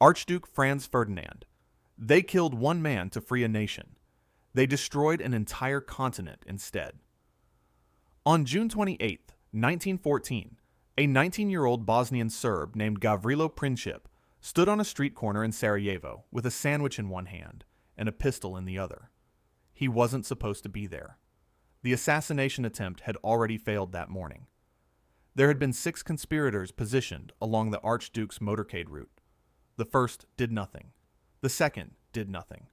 Archduke Franz Ferdinand. They killed one man to free a nation. They destroyed an entire continent instead. On June 28, 1914, a 19-year-old Bosnian Serb named Gavrilo Princip stood on a street corner in Sarajevo with a sandwich in one hand and a pistol in the other. He wasn't supposed to be there. The assassination attempt had already failed that morning. There had been 6 conspirators positioned along the Archduke's motorcade route. The first did nothing. The second did nothing.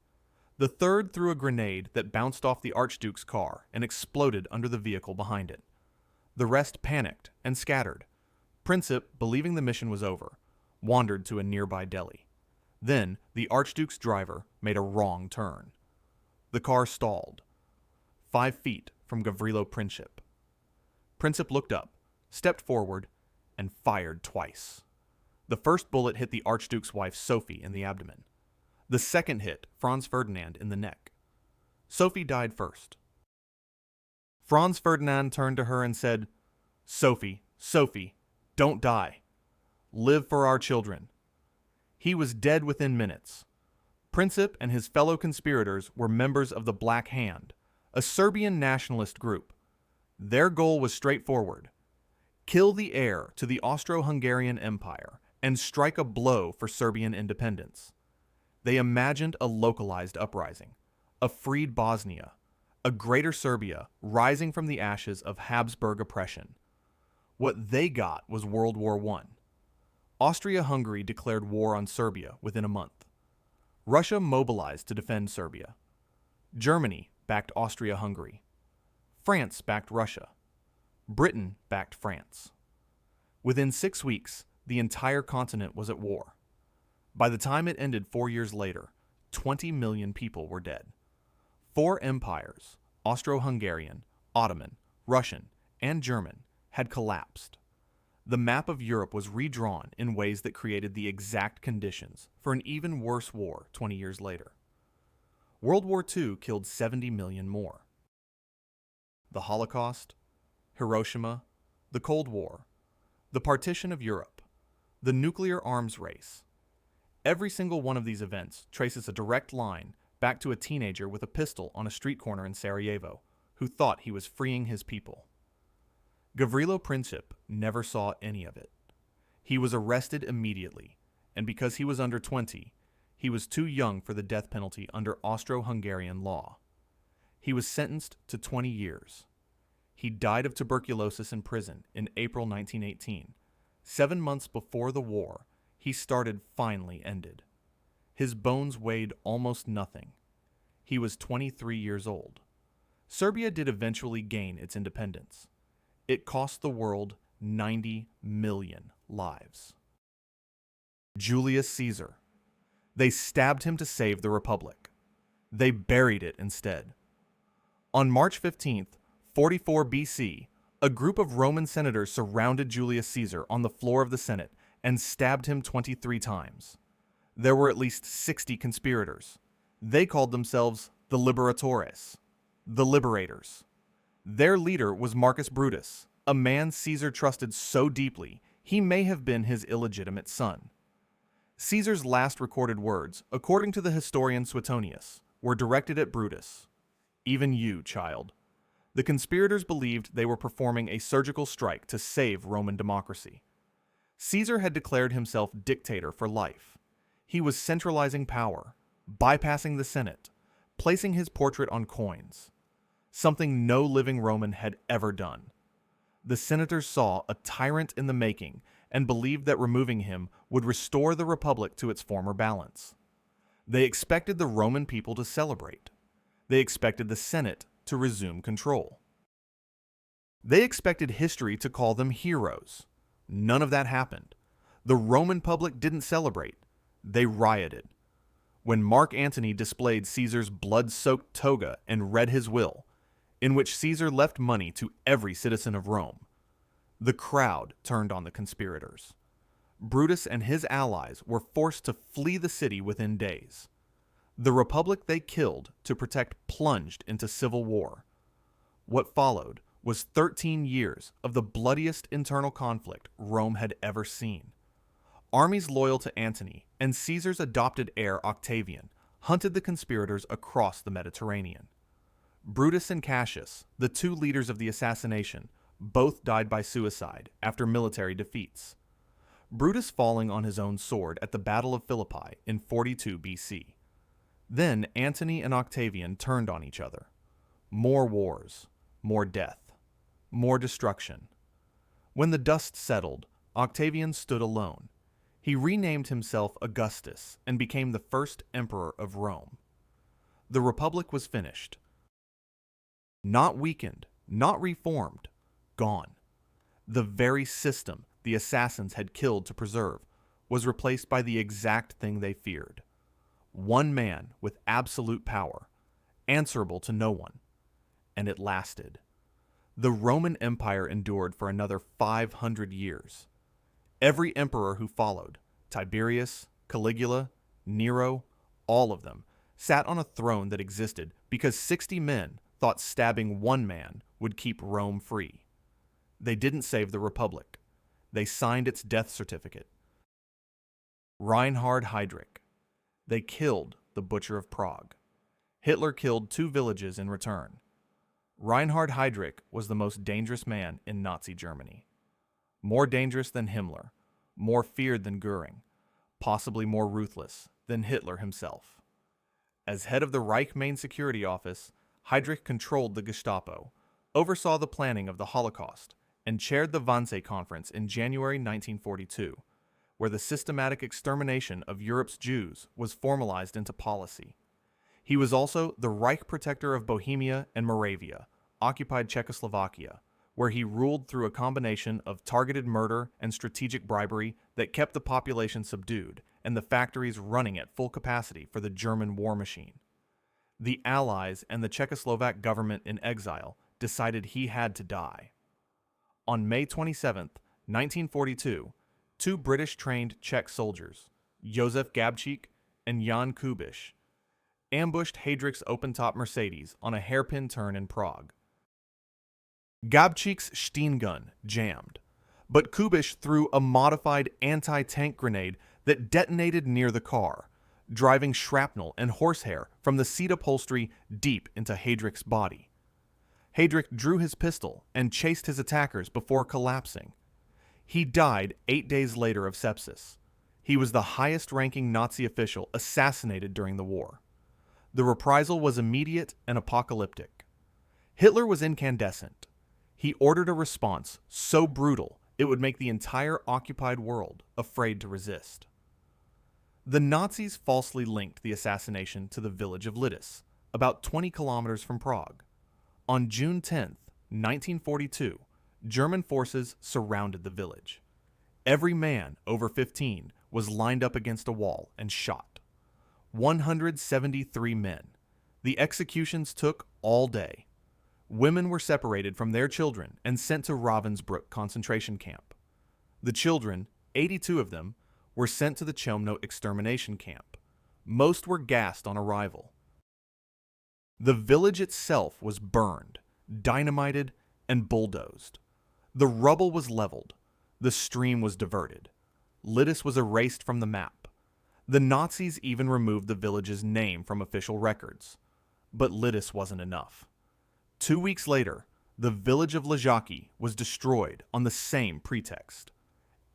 The third threw a grenade that bounced off the Archduke's car and exploded under the vehicle behind it. The rest panicked and scattered. Princip, believing the mission was over, wandered to a nearby deli. Then, the Archduke's driver made a wrong turn. The car stalled, 5 feet from Gavrilo Princip. Princip looked up, stepped forward, and fired twice. The first bullet hit the Archduke's wife Sophie in the abdomen. The second hit Franz Ferdinand in the neck. Sophie died first. Franz Ferdinand turned to her and said, "Sophie, Sophie, don't die. Live for our children." He was dead within minutes. Princip and his fellow conspirators were members of the Black Hand, a Serbian nationalist group. Their goal was straightforward: kill the heir to the Austro-Hungarian Empire and strike a blow for Serbian independence. They imagined a localized uprising, a freed Bosnia, a greater Serbia rising from the ashes of Habsburg oppression. What they got was World War I. Austria-Hungary declared war on Serbia within a month. Russia mobilized to defend Serbia. Germany backed Austria-Hungary. France backed Russia. Britain backed France. Within 6 weeks, the entire continent was at war. By the time it ended 4 years later, 20 million people were dead. 4 empires, Austro-Hungarian, Ottoman, Russian, and German, had collapsed. The map of Europe was redrawn in ways that created the exact conditions for an even worse war 20 years later. World War II killed 70 million more. The Holocaust, Hiroshima, the Cold War, the partition of Europe, the nuclear arms race. Every single one of these events traces a direct line back to a teenager with a pistol on a street corner in Sarajevo who thought he was freeing his people. Gavrilo Princip never saw any of it. He was arrested immediately, and because he was under 20, he was too young for the death penalty under Austro-Hungarian law. He was sentenced to 20 years. He died of tuberculosis in prison in April 1918. 7 months before the war, he started finally ended. His bones weighed almost nothing. He was 23 years old. Serbia did eventually gain its independence. It cost the world 90 million lives. Julius Caesar. They stabbed him to save the Republic. They buried it instead. On March 15th, 44 BC, a group of Roman senators surrounded Julius Caesar on the floor of the Senate and stabbed him 23 times. There were at least 60 conspirators. They called themselves the Liberatores, the Liberators. Their leader was Marcus Brutus, a man Caesar trusted so deeply he may have been his illegitimate son. Caesar's last recorded words, according to the historian Suetonius, were directed at Brutus. "Even you, child." The conspirators believed they were performing a surgical strike to save Roman democracy. Caesar had declared himself dictator for life. He was centralizing power, bypassing the Senate, placing his portrait on coins. Something no living Roman had ever done. The senators saw a tyrant in the making and believed that removing him would restore the Republic to its former balance. They expected the Roman people to celebrate. They expected the Senate to resume control. They expected history to call them heroes. None of that happened. The Roman public didn't celebrate. They rioted. When Mark Antony displayed Caesar's blood-soaked toga and read his will, in which Caesar left money to every citizen of Rome, the crowd turned on the conspirators. Brutus and his allies were forced to flee the city within days. The republic they killed to protect plunged into civil war. What followed was 13 years of the bloodiest internal conflict Rome had ever seen. Armies loyal to Antony and Caesar's adopted heir Octavian hunted the conspirators across the Mediterranean. Brutus and Cassius, the two leaders of the assassination, both died by suicide after military defeats. Brutus falling on his own sword at the Battle of Philippi in 42 BC. Then Antony and Octavian turned on each other. More wars, more death, more destruction. When the dust settled, Octavian stood alone. He renamed himself Augustus and became the first emperor of Rome. The Republic was finished. Not weakened, not reformed, gone. The very system the assassins had killed to preserve was replaced by the exact thing they feared. One man with absolute power, answerable to no one. And it lasted. The Roman Empire endured for another 500 years. Every emperor who followed, Tiberius, Caligula, Nero, all of them, sat on a throne that existed because 60 men thought stabbing one man would keep Rome free. They didn't save the Republic. They signed its death certificate. Reinhard Heydrich. They killed the Butcher of Prague. Hitler killed 2 villages in return. Reinhard Heydrich was the most dangerous man in Nazi Germany. More dangerous than Himmler, more feared than Goering, possibly more ruthless than Hitler himself. As head of the Reich Main Security Office, Heydrich controlled the Gestapo, oversaw the planning of the Holocaust, and chaired the Wannsee Conference in January 1942, where the systematic extermination of Europe's Jews was formalized into policy. He was also the Reich Protector of Bohemia and Moravia, occupied Czechoslovakia, where he ruled through a combination of targeted murder and strategic bribery that kept the population subdued and the factories running at full capacity for the German war machine. The Allies and the Czechoslovak government in exile decided he had to die. On May 27, 1942, 2 British-trained Czech soldiers, Josef Gabčík and Jan Kubiš, ambushed Heydrich's open-top Mercedes on a hairpin turn in Prague. Gabčík's Steen gun jammed, but Kubiš threw a modified anti-tank grenade that detonated near the car, driving shrapnel and horsehair from the seat upholstery deep into Heydrich's body. Heydrich drew his pistol and chased his attackers before collapsing. He died 8 days later of sepsis. He was the highest-ranking Nazi official assassinated during the war. The reprisal was immediate and apocalyptic. Hitler was incandescent. He ordered a response so brutal it would make the entire occupied world afraid to resist. The Nazis falsely linked the assassination to the village of Lidice, about 20 kilometers from Prague. On June 10, 1942, German forces surrounded the village. Every man over 15 was lined up against a wall and shot. 173 men. The executions took all day. Women were separated from their children and sent to Ravensbrück concentration camp. The children, 82 of them, were sent to the Chelmno extermination camp. Most were gassed on arrival. The village itself was burned, dynamited, and bulldozed. The rubble was leveled. The stream was diverted. Lidice was erased from the map. The Nazis even removed the village's name from official records. But Lidice wasn't enough. 2 weeks later, the village of Ležáky was destroyed on the same pretext.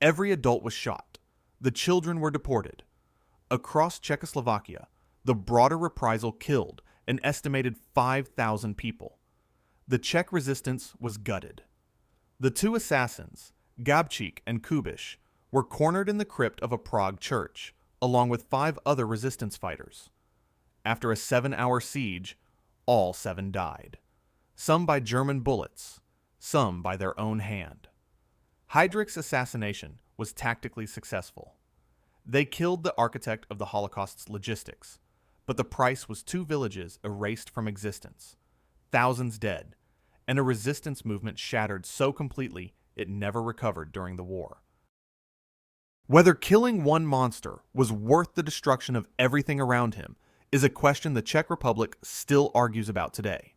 Every adult was shot. The children were deported. Across Czechoslovakia, the broader reprisal killed an estimated 5,000 people. The Czech resistance was gutted. The 2 assassins, Gabčík and Kubiš, were cornered in the crypt of a Prague church, along with 5 other resistance fighters. After a 7-hour siege, all 7 died. Some by German bullets, some by their own hand. Heydrich's assassination was tactically successful. They killed the architect of the Holocaust's logistics, but the price was 2 villages erased from existence, thousands dead, and a resistance movement shattered so completely it never recovered during the war. Whether killing one monster was worth the destruction of everything around him is a question the Czech Republic still argues about today.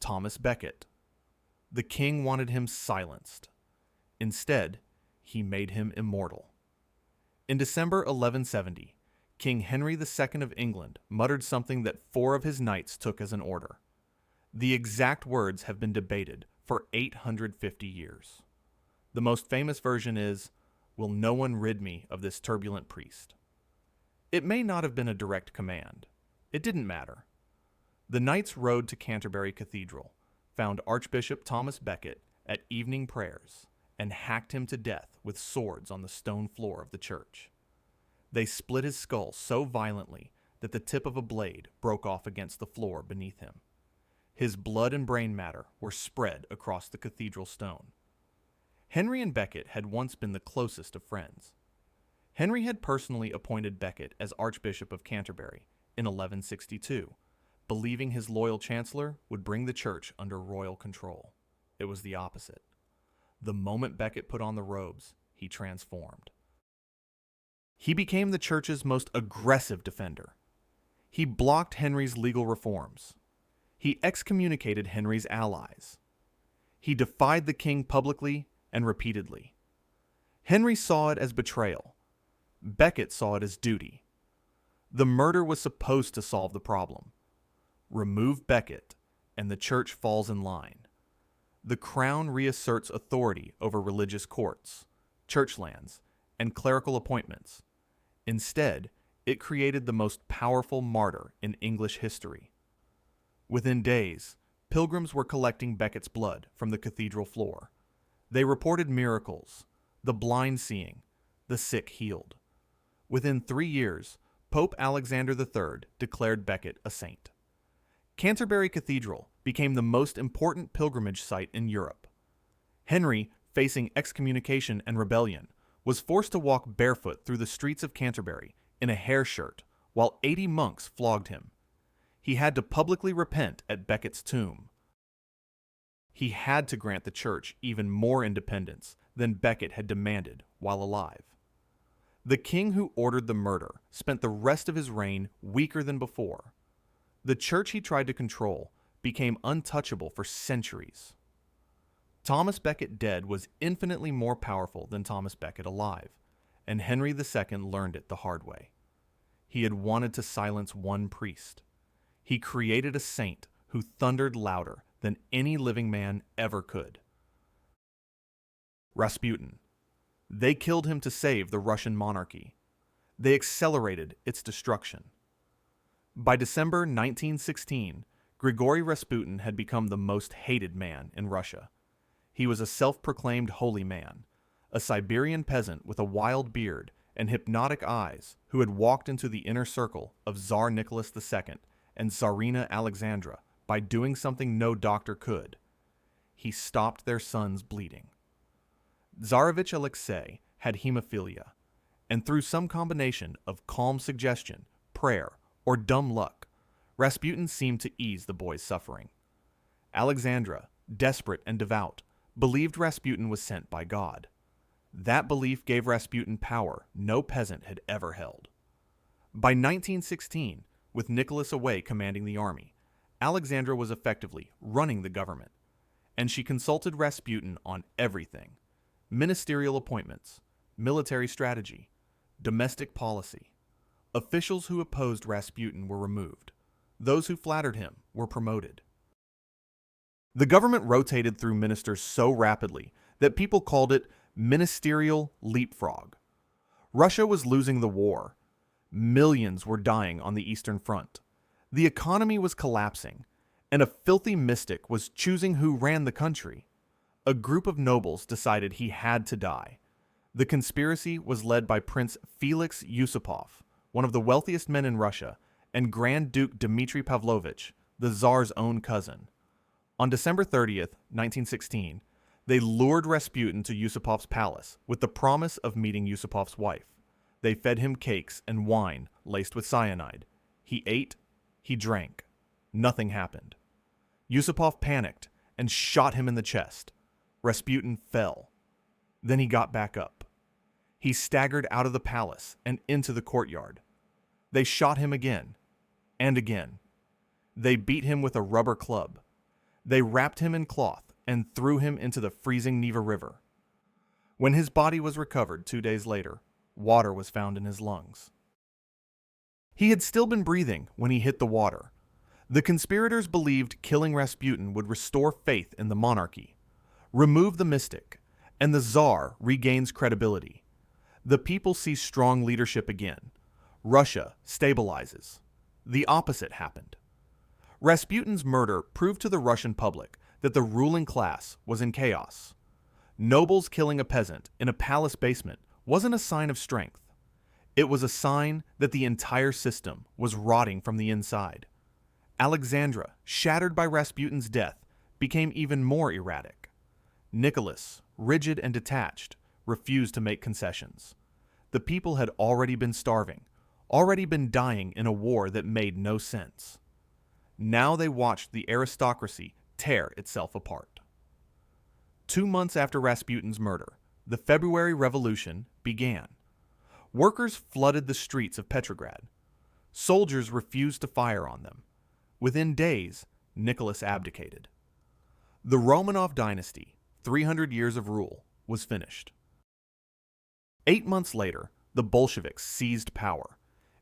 Thomas Becket. The king wanted him silenced. Instead, he made him immortal. In December 1170, King Henry II of England muttered something that 4 of his knights took as an order. The exact words have been debated for 850 years. The most famous version is, "Will no one rid me of this turbulent priest?" It may not have been a direct command. It didn't matter. The knights rode to Canterbury Cathedral, found Archbishop Thomas Becket at evening prayers, and hacked him to death with swords on the stone floor of the church. They split his skull so violently that the tip of a blade broke off against the floor beneath him. His blood and brain matter were spread across the cathedral stone. Henry and Becket had once been the closest of friends. Henry had personally appointed Becket as Archbishop of Canterbury in 1162, believing his loyal chancellor would bring the church under royal control. It was the opposite. The moment Becket put on the robes, he transformed. He became the church's most aggressive defender. He blocked Henry's legal reforms. He excommunicated Henry's allies. He defied the king publicly and repeatedly. Henry saw it as betrayal. Becket saw it as duty. The murder was supposed to solve the problem. Remove Becket, and the church falls in line. The crown reasserts authority over religious courts, church lands, and clerical appointments. Instead, it created the most powerful martyr in English history. Within days, pilgrims were collecting Becket's blood from the cathedral floor. They reported miracles, the blind seeing, the sick healed. Within 3 years, Pope Alexander III declared Becket a saint. Canterbury Cathedral became the most important pilgrimage site in Europe. Henry, facing excommunication and rebellion, was forced to walk barefoot through the streets of Canterbury in a hair shirt, while 80 monks flogged him. He had to publicly repent at Becket's tomb. He had to grant the church even more independence than Becket had demanded while alive. The king who ordered the murder spent the rest of his reign weaker than before. The church he tried to control became untouchable for centuries. Thomas Becket dead was infinitely more powerful than Thomas Becket alive, and Henry II learned it the hard way. He had wanted to silence one priest. He created a saint who thundered louder than any living man ever could. Rasputin. They killed him to save the Russian monarchy. They accelerated its destruction. By December 1916, Grigory Rasputin had become the most hated man in Russia. He was a self-proclaimed holy man, a Siberian peasant with a wild beard and hypnotic eyes who had walked into the inner circle of Tsar Nicholas II and Tsarina Alexandra by doing something no doctor could. He stopped their son's bleeding. Tsarevich Alexei had hemophilia, and through some combination of calm suggestion, prayer, or dumb luck, Rasputin seemed to ease the boy's suffering. Alexandra, desperate and devout, believed Rasputin was sent by God. That belief gave Rasputin power no peasant had ever held. By 1916, with Nicholas away commanding the army, Alexandra was effectively running the government, and she consulted Rasputin on everything: ministerial appointments, military strategy, domestic policy. Officials who opposed Rasputin were removed. Those who flattered him were promoted. The government rotated through ministers so rapidly that people called it ministerial leapfrog. Russia was losing the war. Millions were dying on the Eastern Front. The economy was collapsing, and a filthy mystic was choosing who ran the country. A group of nobles decided he had to die. The conspiracy was led by Prince Felix Yusupov, one of the wealthiest men in Russia, and Grand Duke Dmitry Pavlovich, the Tsar's own cousin. On December 30th, 1916, they lured Rasputin to Yusupov's palace with the promise of meeting Yusupov's wife. They fed him cakes and wine laced with cyanide. He ate, he drank. Nothing happened. Yusupov panicked and shot him in the chest. Rasputin fell. Then he got back up. He staggered out of the palace and into the courtyard. They shot him again and again. They beat him with a rubber club. They wrapped him in cloth and threw him into the freezing Neva River. When his body was recovered 2 days later, Water was found in his lungs. He had still been breathing when he hit the water. The conspirators believed killing Rasputin would restore faith in the monarchy, remove the mystic, and the Tsar regains credibility. The people see strong leadership again. Russia stabilizes. The opposite happened. Rasputin's murder proved to the Russian public that the ruling class was in chaos. Nobles killing a peasant in a palace basement wasn't a sign of strength. It was a sign that the entire system was rotting from the inside. Alexandra, shattered by Rasputin's death, became even more erratic. Nicholas, rigid and detached, refused to make concessions. The people had already been starving, already been dying in a war that made no sense. Now they watched the aristocracy tear itself apart. 2 months after Rasputin's murder, the February Revolution began. Workers flooded the streets of Petrograd. Soldiers refused to fire on them. Within days, Nicholas abdicated. The Romanov dynasty, 300 years of rule, was finished. 8 months later, the Bolsheviks seized power.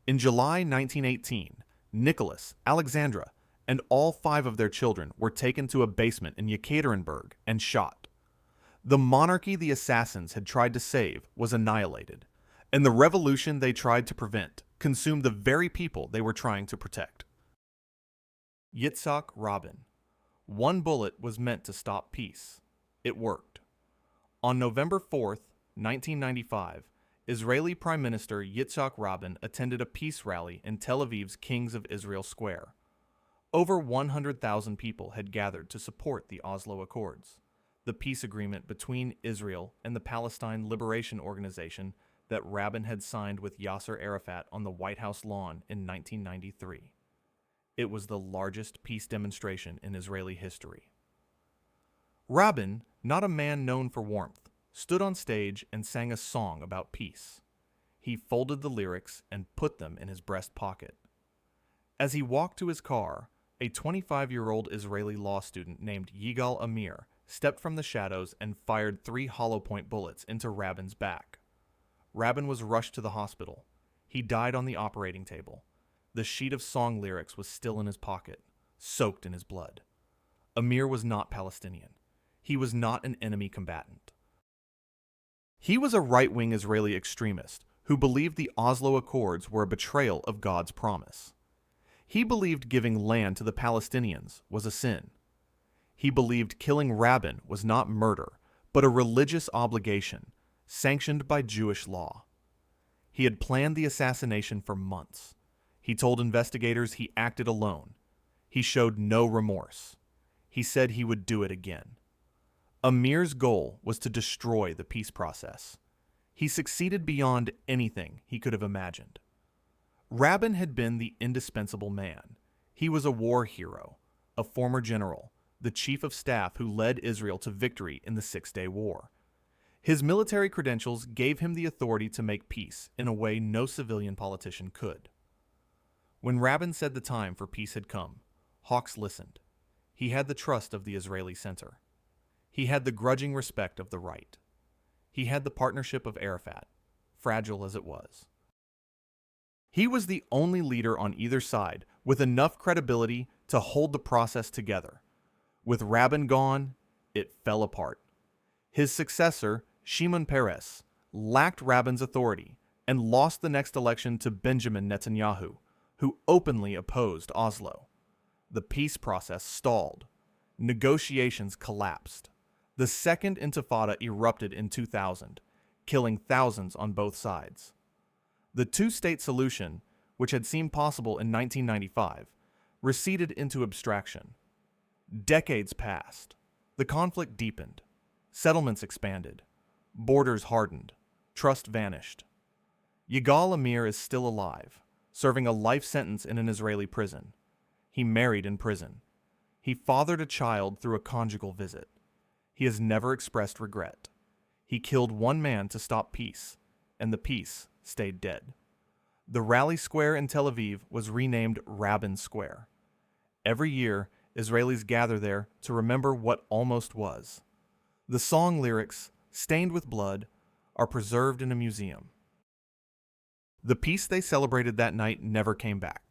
In July 1918, Nicholas, Alexandra, and all 5 of their children were taken to a basement in Yekaterinburg and shot. The monarchy the assassins had tried to save was annihilated, and the revolution they tried to prevent consumed the very people they were trying to protect. Yitzhak Rabin. One bullet was meant to stop peace. It worked. On November 4th, 1995, Israeli Prime Minister Yitzhak Rabin attended a peace rally in Tel Aviv's Kings of Israel Square. Over 100,000 people had gathered to support the Oslo Accords, the peace agreement between Israel and the Palestine Liberation Organization that Rabin had signed with Yasser Arafat on the White House lawn in 1993. It was the largest peace demonstration in Israeli history. Rabin, not a man known for warmth, stood on stage and sang a song about peace. He folded the lyrics and put them in his breast pocket. As he walked to his car, a 25-year-old Israeli law student named Yigal Amir stepped from the shadows and fired 3 hollow-point bullets into Rabin's back. Rabin was rushed to the hospital. He died on the operating table. The sheet of song lyrics was still in his pocket, soaked in his blood. Amir was not Palestinian. He was not an enemy combatant. He was a right-wing Israeli extremist who believed the Oslo Accords were a betrayal of God's promise. He believed giving land to the Palestinians was a sin. He believed killing Rabin was not murder, but a religious obligation, sanctioned by Jewish law. He had planned the assassination for months. He told investigators he acted alone. He showed no remorse. He said he would do it again. Amir's goal was to destroy the peace process. He succeeded beyond anything he could have imagined. Rabin had been the indispensable man. He was a war hero, a former general, the chief of staff who led Israel to victory in the Six-Day War. His military credentials gave him the authority to make peace in a way no civilian politician could. When Rabin said the time for peace had come, Hawks listened. He had the trust of the Israeli center. He had the grudging respect of the right. He had the partnership of Arafat, fragile as it was. He was the only leader on either side with enough credibility to hold the process together. With Rabin gone, it fell apart. His successor, Shimon Peres, lacked Rabin's authority and lost the next election to Benjamin Netanyahu, who openly opposed Oslo. The peace process stalled. Negotiations collapsed. The Second Intifada erupted in 2000, killing thousands on both sides. The two-state solution, which had seemed possible in 1995, receded into abstraction. Decades passed. The conflict deepened. Settlements expanded. Borders hardened. Trust vanished. Yigal Amir is still alive, serving a life sentence in an Israeli prison. He married in prison. He fathered a child through a conjugal visit. He has never expressed regret. He killed one man to stop peace, and the peace stayed dead. The rally square in Tel Aviv was renamed Rabin Square. Every year, Israelis gather there to remember what almost was. The song lyrics, stained with blood, are preserved in a museum. The peace they celebrated that night never came back.